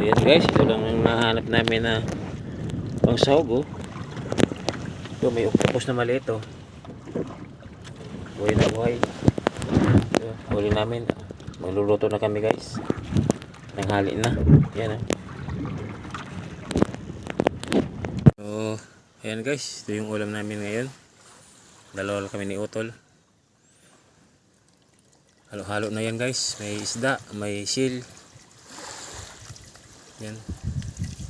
yan guys, ito lang ang nahanap namin na pang sahog. Ito may octopus na maliit buhay na buhay. Ito, huli namin. Magluluto na kami guys, nanghali na yan. So ayan guys, ito yung ulam namin ngayon. Dalawa kami ni Utol. Halo-halo na yan guys, may isda, may sil. Yan,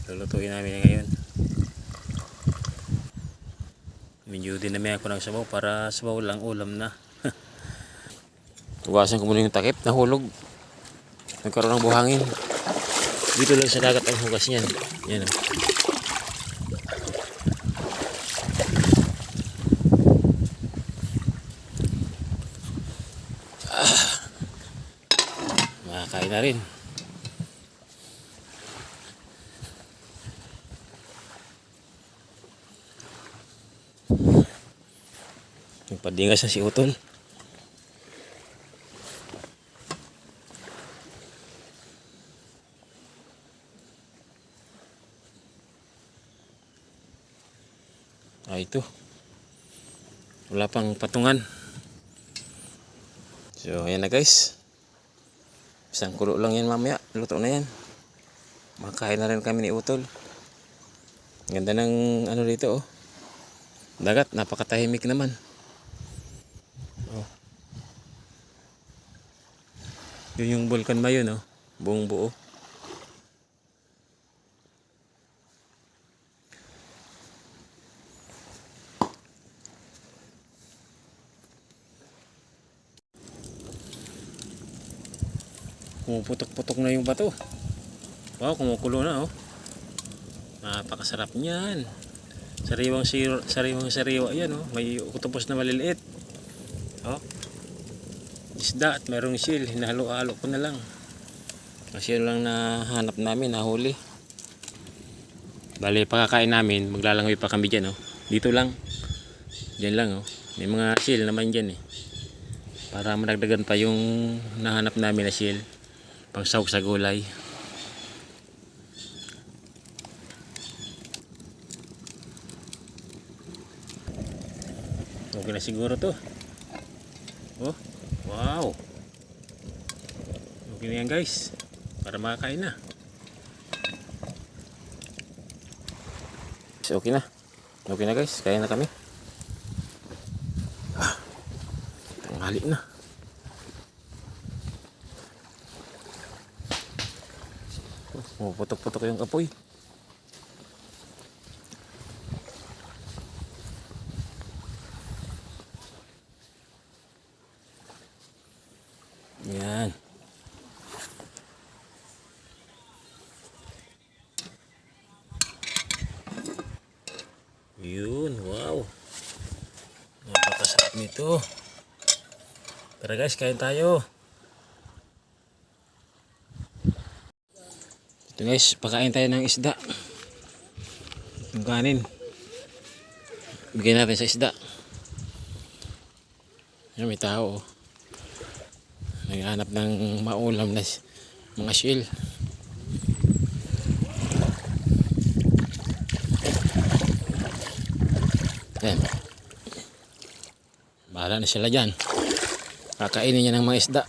lulutuin namin ngayon. Medyo din namin ako ng sabaw para sabaw lang ulam na. Tugasan ko muna yung takip, nahulog. Nagkaroon ng buhangin. Dito lang sa dagat ang hugas niyan. Yan. Makakain na rin. Nagpadingas na si Utol. Ito. Wala pang patungan. So ayan na guys. Isang kulo lang yan mamaya. Luto na yan. Makain na rin kami ni Utol. Ganda ng ano dito dagat, napakatahimik naman. Yun yung Bulkan Mayon buong buo. Pumuputok-putok na yung bato. Wow, kumukulo na Napakasarap niyan. Sariwang-sariwa yan May octopus na maliliit. Isda at mayroong sil. Hinahalo-halo ko na lang. Kasi yun lang nahanap namin, nahuli. Bale, pagkakain namin, maglalangoy pa kami dyan Dito lang. Dyan lang May mga sil naman dyan para madagdagan pa yung nahanap namin na sil. Pang sahog sa gulay. Okay na siguro to. Wow. Okay na yan guys. Para makakain na. Okay na. Okay na guys. Kain na kami. Tanghali na. Putok-putok yung apoy. Yan. Yun, wow. Napakasarap nito. Tara guys, kain tayo. Ito guys, pakain tayo ng isda. Yung kanin. Bigyan natin sa isda. Yan, may tao naghahanap ng maulam na mga shell. Yan. Bahala na sila dyan. Kakainin niya ng mga isda.